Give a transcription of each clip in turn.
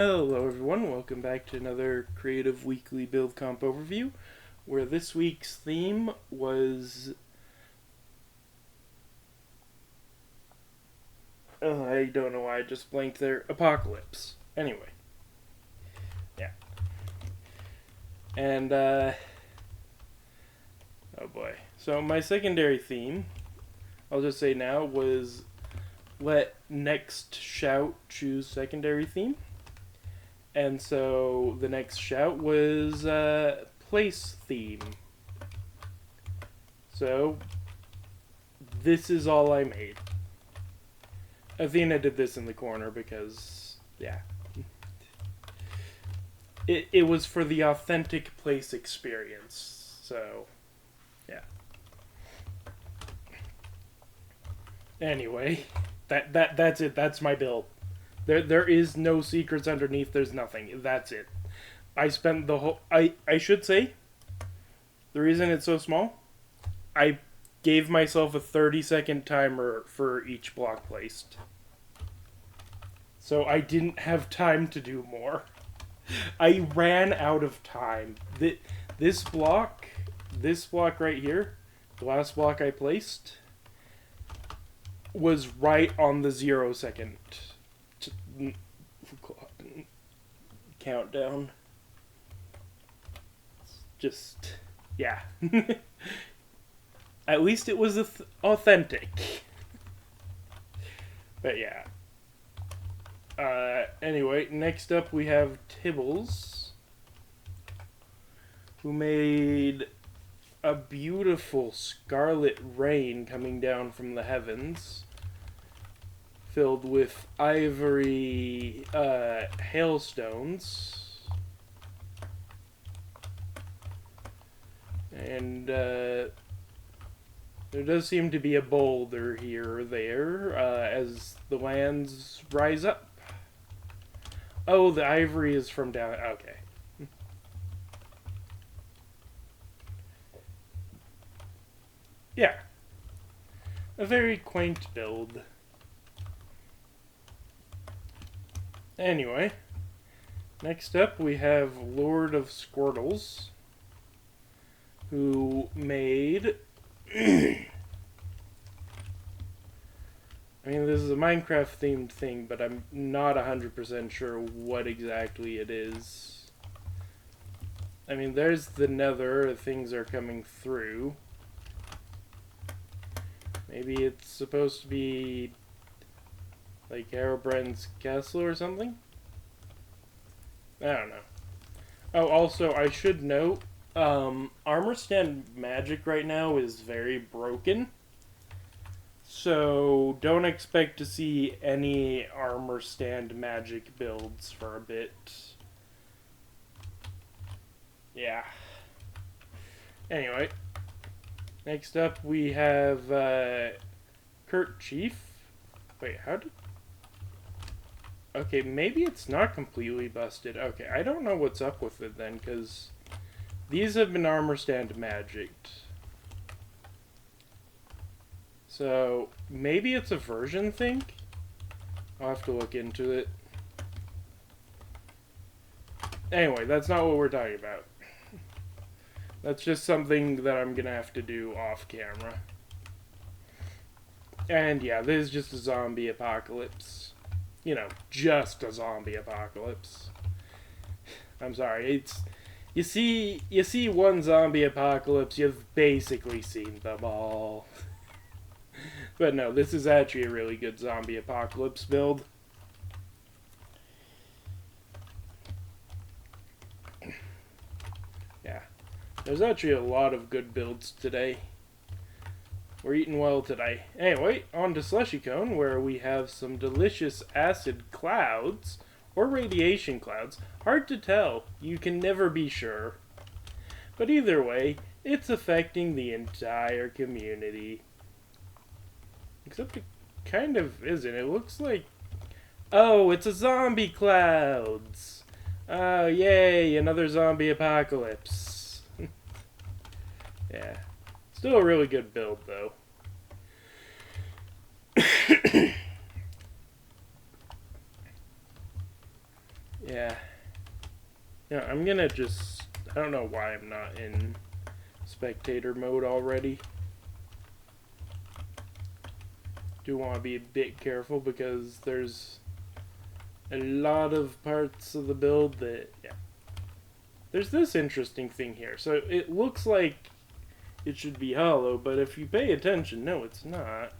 Hello everyone, welcome back to another Creative Weekly Build Comp Overview, where this week's theme was... Oh, I don't know why I just blanked there. Apocalypse. Anyway. Yeah. And, oh boy. So my secondary theme, I'll just say now, was let next shout choose secondary theme. And so the next shout was place theme. So this is all I made. Athena did this in the corner because, yeah. It was for the authentic place experience. So, yeah. Anyway, that's it. That's my build. There is no secrets underneath. There's nothing. That's it. I spent the whole... I should say, the reason it's so small, I gave myself a 30-second timer for each block placed. So I didn't have time to do more. I ran out of time. This block right here, the last block I placed, was right on the 0-second countdown. Just, yeah. At least it was authentic. But yeah. Anyway, next up we have Tibbles, who made a beautiful scarlet rain coming down from the heavens, filled with ivory hailstones. And there does seem to be a boulder here or there as the lands rise up. Oh, the ivory is from down... Okay. Yeah. A very quaint build. Anyway, next up we have Lord of Squirtles, who made... I mean, this is a Minecraft-themed thing, but I'm not 100% sure what exactly it is. I mean, there's the nether, things are coming through. Maybe it's supposed to be like Herobrine's castle or something? I don't know. Oh, also, I should note, armor stand magic right now is very broken. So, don't expect to see any armor stand magic builds for a bit. Yeah. Anyway. Next up, we have, Kerchief. Wait, how did... Okay, maybe it's not completely busted. Okay, I don't know what's up with it then, because these have been armor stand magicked. So, maybe it's a version thing? I'll have to look into it. Anyway, that's not what we're talking about. That's just something that I'm gonna have to do off camera. And yeah, this is just a zombie apocalypse. You know, just a zombie apocalypse. I'm sorry, it's... You see one zombie apocalypse, you've basically seen them all. But no, this is actually a really good zombie apocalypse build. Yeah. There's actually a lot of good builds today. We're eating well today. Anyway, on to Slushy Cone, where we have some delicious acid clouds, or radiation clouds. Hard to tell. You can never be sure. But either way, it's affecting the entire community. Except it kind of isn't. It looks like... Oh, it's a zombie clouds! Oh, yay, another zombie apocalypse. Yeah. Still a really good build, though. Yeah. Yeah, I'm gonna just... I don't know why I'm not in spectator mode already. Do want to be a bit careful because there's a lot of parts of the build that... Yeah. There's this interesting thing here. So it looks like it should be hollow, but if you pay attention, no, it's not.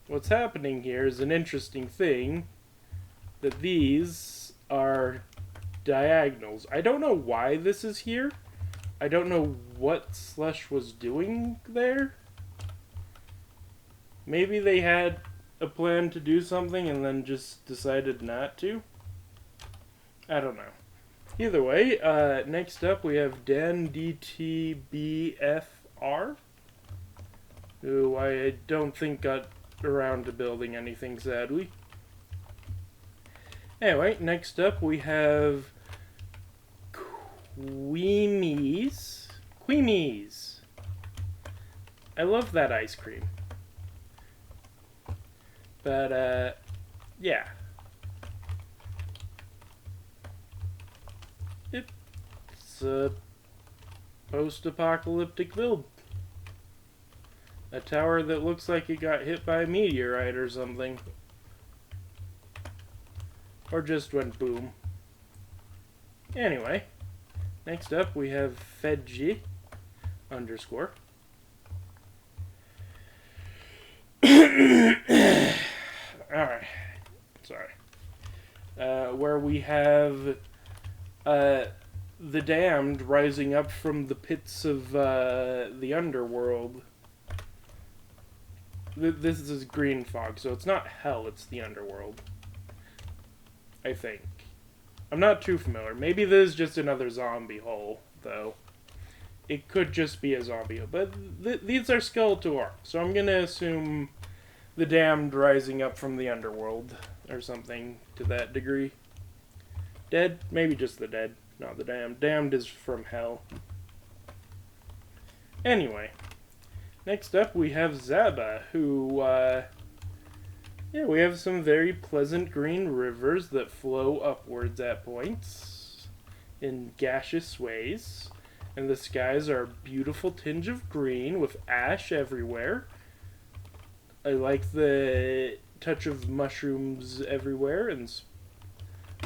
What's happening here is an interesting thing, that these are diagonals. I don't know why this is here. I don't know what Slush was doing there. Maybe they had a plan to do something and then just decided not to. I don't know. Either way, next up we have Dan DTBFR, who I don't think got around to building anything, sadly. Anyway, next up we have Queemies. Queemies. I love that ice cream. But, yeah. It's a post-apocalyptic build. A tower that looks like it got hit by a meteorite or something. Or just went boom. Anyway, next up we have Fedji _ Alright, sorry. Where we have the damned rising up from the pits of the underworld. This is green fog, so it's not hell, it's the underworld. I think. I'm not too familiar. Maybe this is just another zombie hole, though. It could just be a zombie hole. But these are Skeletor, so I'm gonna assume the damned rising up from the underworld, or something to that degree. Dead? Maybe just the dead, not the damned. Damned is from hell. Anyway. Next up, we have Zaba, who, yeah, we have some very pleasant green rivers that flow upwards at points in gaseous ways. And the skies are a beautiful tinge of green with ash everywhere. I like the touch of mushrooms everywhere and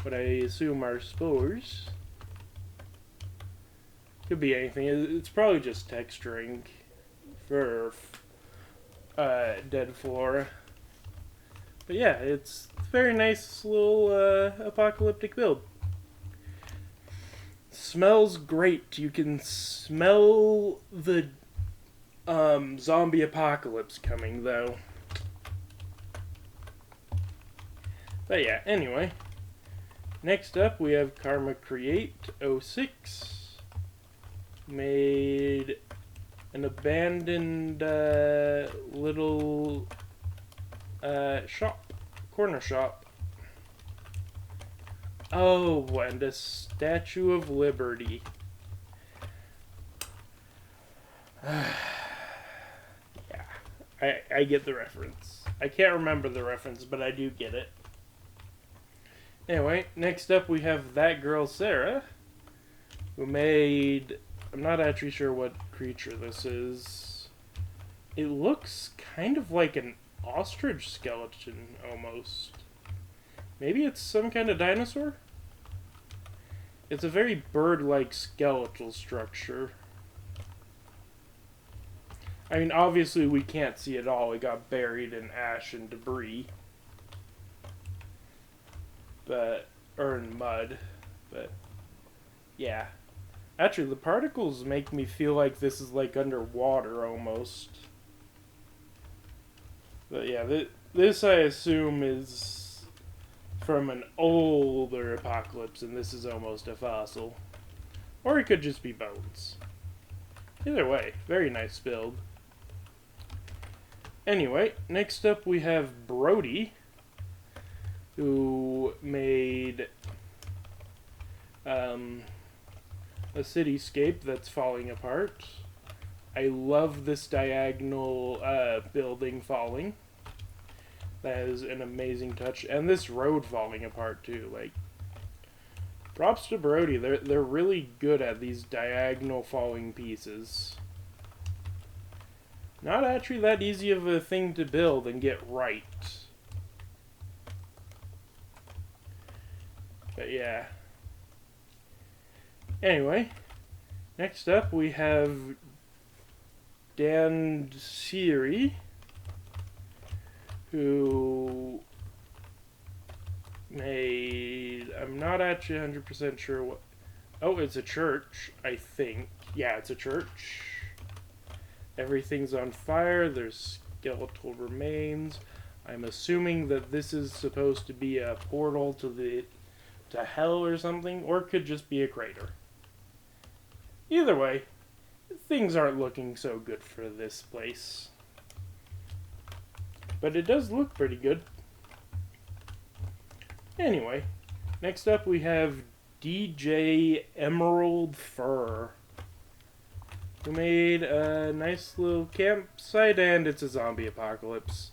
what I assume are spores. Could be anything. It's probably just texturing for dead flora. But yeah, it's a very nice little apocalyptic build. Smells great. You can smell the zombie apocalypse coming, though. But yeah, anyway. Next up, we have Karma Create 06. Made an abandoned little shop. Corner shop. Oh, and a Statue of Liberty. Yeah, I get the reference. I can't remember the reference, but I do get it. Anyway, next up we have that girl Sarah, who made... I'm not actually sure what creature this is. It looks kind of like an ostrich skeleton, almost. Maybe it's some kind of dinosaur? It's a very bird-like skeletal structure. I mean, obviously we can't see it all. It got buried in ash and debris. But, or in mud. But, yeah. Actually, the particles make me feel like this is like underwater almost. But yeah, this I assume is from an older apocalypse, and this is almost a fossil. Or it could just be bones. Either way, very nice build. Anyway, next up we have Brody, who made a cityscape that's falling apart. I love this diagonal building falling. That is an amazing touch. And this road falling apart too. Like, Props to Brody. They're really good at these diagonal falling pieces. Not actually that easy of a thing to build and get right. But yeah. Anyway, next up we have Dan Siri, who made... I'm not actually 100% sure what... Oh, it's a church, I think. Yeah, it's a church. Everything's on fire. There's skeletal remains. I'm assuming that this is supposed to be a portal to hell or something, or it could just be a crater. Either way, things aren't looking so good for this place. But it does look pretty good. Anyway, next up we have DJ Emerald Fur, who made a nice little campsite, and it's a zombie apocalypse.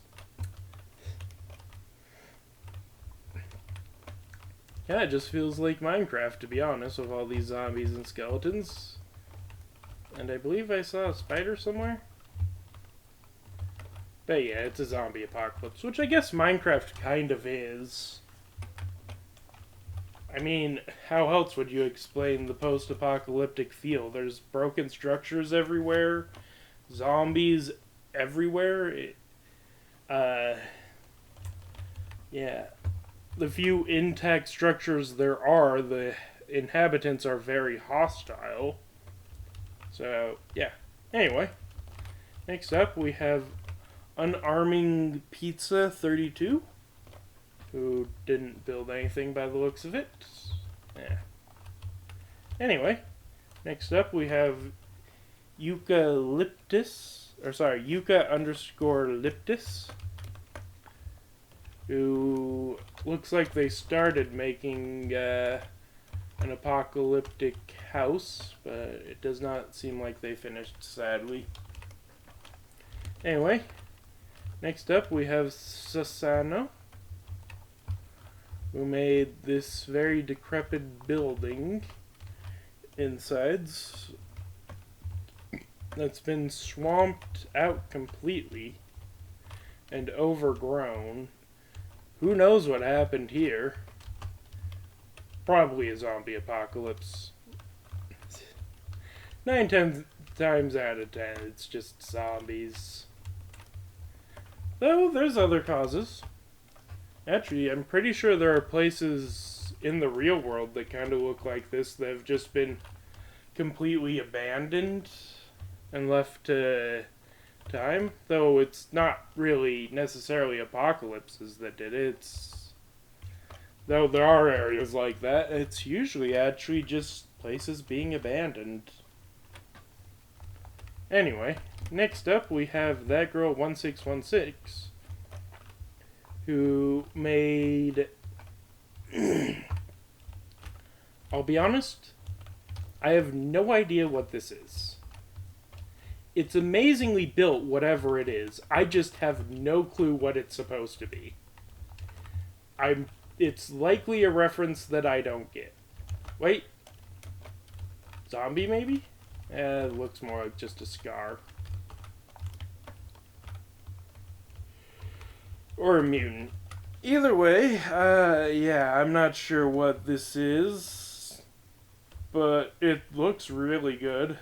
Yeah, it just feels like Minecraft, to be honest, with all these zombies and skeletons. And I believe I saw a spider somewhere. But yeah, it's a zombie apocalypse, which I guess Minecraft kind of is. I mean, how else would you explain the post-apocalyptic feel? There's broken structures everywhere, zombies everywhere. Yeah. The few intact structures there are, the inhabitants are very hostile. So, yeah. Anyway, next up we have Unarming Pizza 32. Who didn't build anything by the looks of it. Yeah. Anyway, next up we have Yuca_Liptis, who looks like they started making an apocalyptic house, but it does not seem like they finished, sadly. Anyway, next up we have Sasano, who made this very decrepit building insides that's been swamped out completely and overgrown. Who knows what happened here? Probably a zombie apocalypse. 9 times out of 10, it's just zombies. Though there's other causes. Actually, I'm pretty sure there are places in the real world that kind of look like this that have just been completely abandoned and left to time. Though it's not really necessarily apocalypses that did it. Though there are areas like that, it's usually actually just places being abandoned. Anyway, next up we have That Girl 1616. Who made... I'll be honest, I have no idea what this is. It's amazingly built, whatever it is. I just have no clue what it's supposed to be. It's likely a reference that I don't get. Wait. Zombie, maybe? It looks more like just a scar. Or a mutant. Either way, yeah, I'm not sure what this is, but it looks really good.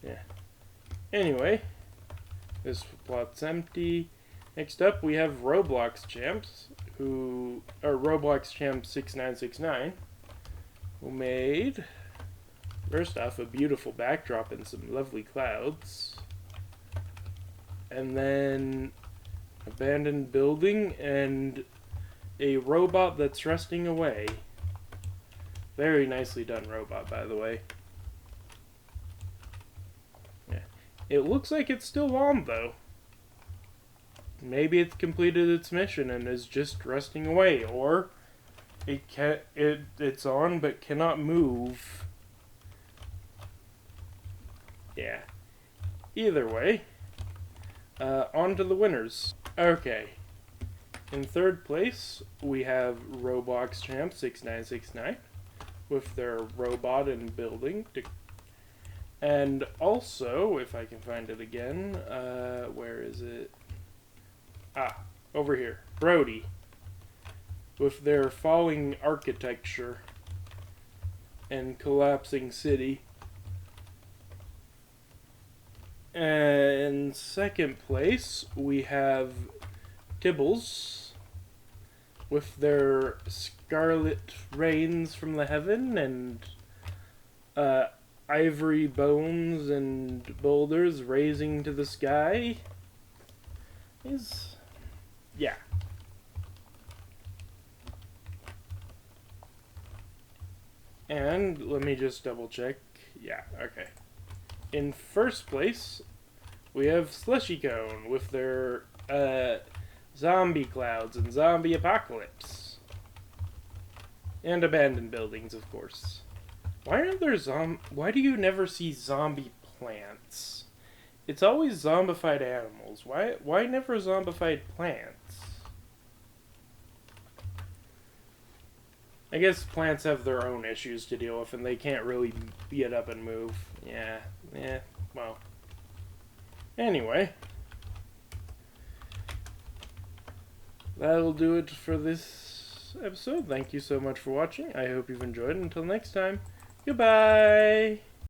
Yeah. Anyway, this plot's empty. Next up, we have Roblox Champs, Roblox Champ 6969, who made, first off, a beautiful backdrop and some lovely clouds. And then abandoned building and a robot that's rusting away. Very nicely done robot, by the way. Yeah. It looks like it's still on, though. Maybe it's completed its mission and is just rusting away, or it's on but cannot move. Yeah. Either way. On to the winners. Okay. In third place, we have Roblox Champ 6969 with their robot and building. And also, if I can find it again, where is it? Ah, over here. Brody with their falling architecture and collapsing city. And second place, we have Tibbles with their scarlet rains from the heaven and ivory bones and boulders raising to the sky. Yeah. And let me just double check. Yeah, okay. In first place, we have Slushy Cone with their zombie clouds and zombie apocalypse. And abandoned buildings, of course. Why aren't there why do you never see zombie plants? It's always zombified animals. Why never zombified plants? I guess plants have their own issues to deal with and they can't really get up and move. Yeah, well. Anyway. That'll do it for this episode. Thank you so much for watching. I hope you've enjoyed. Until next time, goodbye!